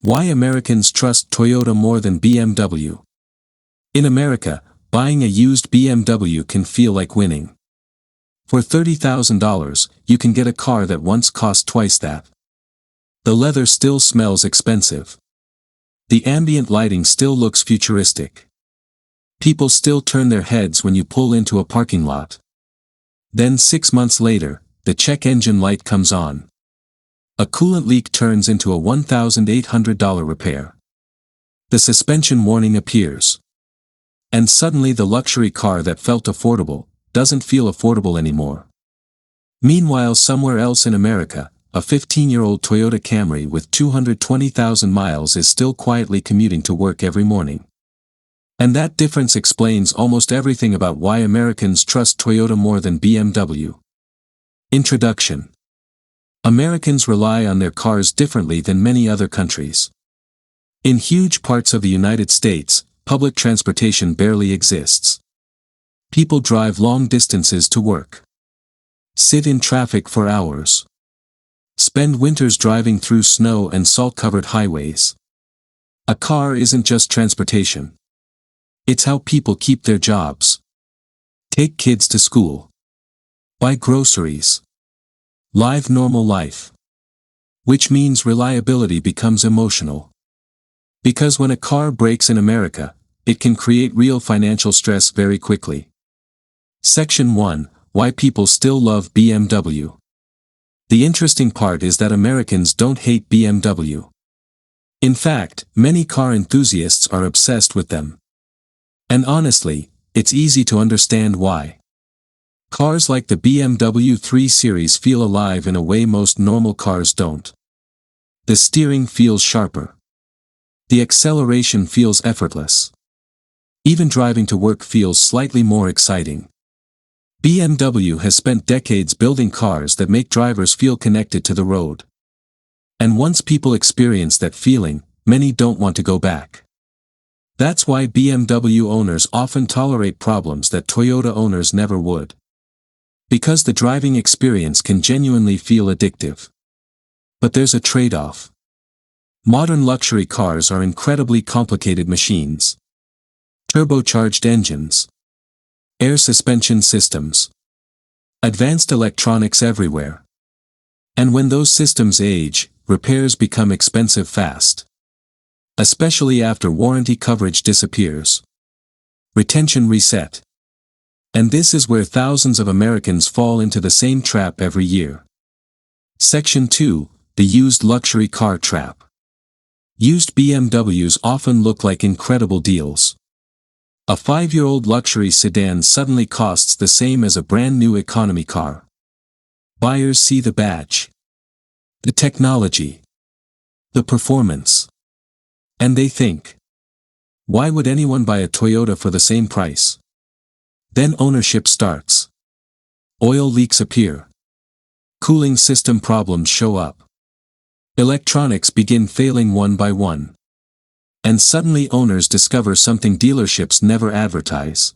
Why Americans trust Toyota more than BMW. In America, buying a used BMW can feel like winning. For $30,000, you can get a car that once cost twice that. The leather still smells expensive. The ambient lighting still looks futuristic. People still turn their heads when you pull into a parking lot. Then 6 months later, the check engine light comes on. A coolant leak turns into a $1,800 repair. The suspension warning appears. And suddenly the luxury car that felt affordable doesn't feel affordable anymore. Meanwhile, somewhere else in America, a 15-year-old Toyota Camry with 220,000 miles is still quietly commuting to work every morning. And that difference explains almost everything about why Americans trust Toyota more than BMW. Introduction. Americans rely on their cars differently than many other countries. In huge parts of the United States, public transportation barely exists. People drive long distances to work. Sit in traffic for hours. Spend winters driving through snow and salt-covered highways. A car isn't just transportation. It's how people keep their jobs. Take kids to school. Buy groceries. Live normal life. Which means reliability becomes emotional. Because when a car breaks in America, it can create real financial stress very quickly. Section 1. Why people still love BMW. The interesting part is that Americans don't hate BMW. In fact, many car enthusiasts are obsessed with them. And honestly, it's easy to understand why. Cars like the BMW 3 Series feel alive in a way most normal cars don't. The steering feels sharper. The acceleration feels effortless. Even driving to work feels slightly more exciting. BMW has spent decades building cars that make drivers feel connected to the road. And once people experience that feeling, many don't want to go back. That's why BMW owners often tolerate problems that Toyota owners never would. Because the driving experience can genuinely feel addictive. But there's a trade-off. Modern luxury cars are incredibly complicated machines. Turbocharged engines. Air suspension systems. Advanced electronics everywhere. And when those systems age, repairs become expensive fast. Especially after warranty coverage disappears. Retention reset. And this is where thousands of Americans fall into the same trap every year. Section 2. The used luxury car trap. Used BMWs often look like incredible deals. A 5-year-old luxury sedan suddenly costs the same as a brand new economy car. Buyers see the badge, the technology, the performance. And they think, why would anyone buy a Toyota for the same price? Then ownership starts. Oil leaks appear. Cooling system problems show up. Electronics begin failing one by one. And suddenly owners discover something dealerships never advertise.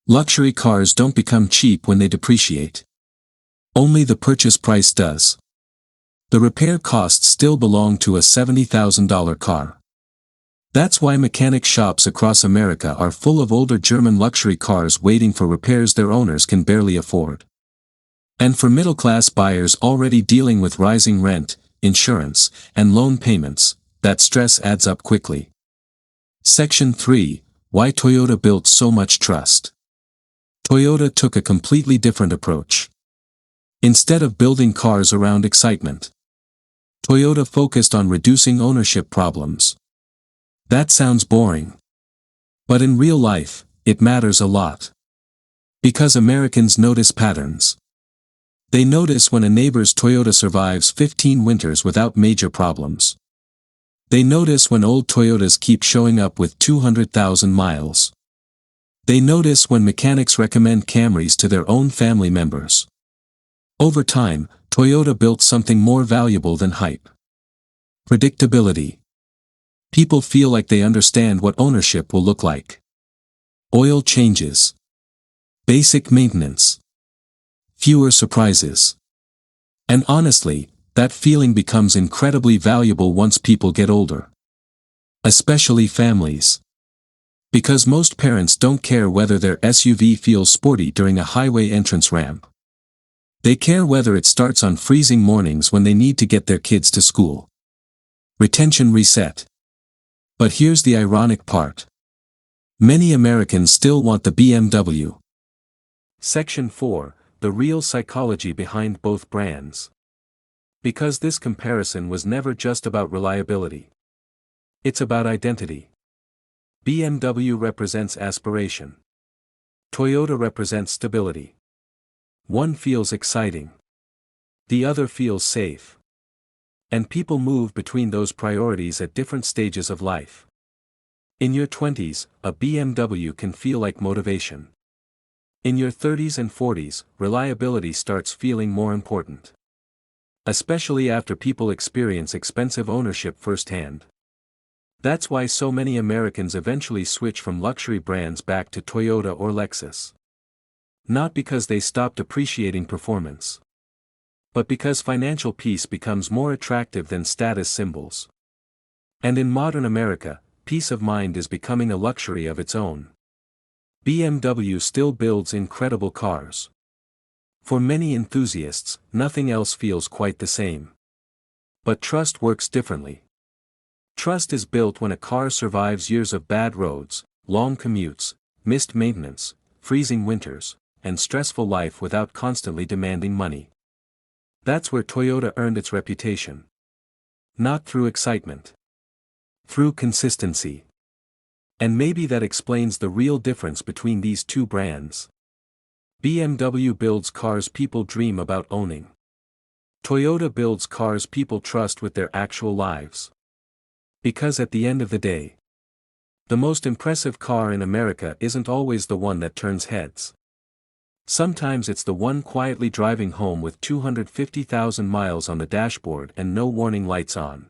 Luxury cars don't become cheap when they depreciate. Only the purchase price does. The repair costs still belong to a $70,000 car. That's why mechanic shops across America are full of older German luxury cars waiting for repairs their owners can barely afford. And for middle-class buyers already dealing with rising rent, insurance, and loan payments, that stress adds up quickly. Section 3. Why Toyota built so much trust. Toyota took a completely different approach. Instead of building cars around excitement, Toyota focused on reducing ownership problems. That sounds boring. But in real life, it matters a lot. Because Americans notice patterns. They notice when a neighbor's Toyota survives 15 winters without major problems. They notice when old Toyotas keep showing up with 200,000 miles. They notice when mechanics recommend Camrys to their own family members. Over time, Toyota built something more valuable than hype. Predictability. People feel like they understand what ownership will look like. Oil changes. Basic maintenance. Fewer surprises. And honestly, That feeling becomes incredibly valuable once people get older. Especially families. Because most parents don't care whether their SUV feels sporty during a highway entrance ramp. They care whether it starts on freezing mornings when they need to get their kids to school. Retention reset. But here's the ironic part. Many Americans still want the BMW. Section 4. The real psychology behind both brands. Because this comparison was never just about reliability. It's about identity. BMW represents aspiration. Toyota represents stability. One feels exciting. The other feels safe. And people move between those priorities at different stages of life. In your 20s, a BMW can feel like motivation. In your 30s and 40s, reliability starts feeling more important. Especially after people experience expensive ownership firsthand. That's why so many Americans eventually switch from luxury brands back to Toyota or Lexus. Not because they stopped appreciating performance. But because financial peace becomes more attractive than status symbols. And in modern America, peace of mind is becoming a luxury of its own. BMW still builds incredible cars. For many enthusiasts, nothing else feels quite the same. But trust works differently. Trust is built when a car survives years of bad roads, long commutes, missed maintenance, freezing winters, and stressful life without constantly demanding money. That's where Toyota earned its reputation. Not through excitement. Through consistency. And maybe that explains the real difference between these two brands. BMW builds cars people dream about owning. Toyota builds cars people trust with their actual lives. Because at the end of the day, the most impressive car in America isn't always the one that turns heads. Sometimes it's the one quietly driving home with 250,000 miles on the dashboard and no warning lights on.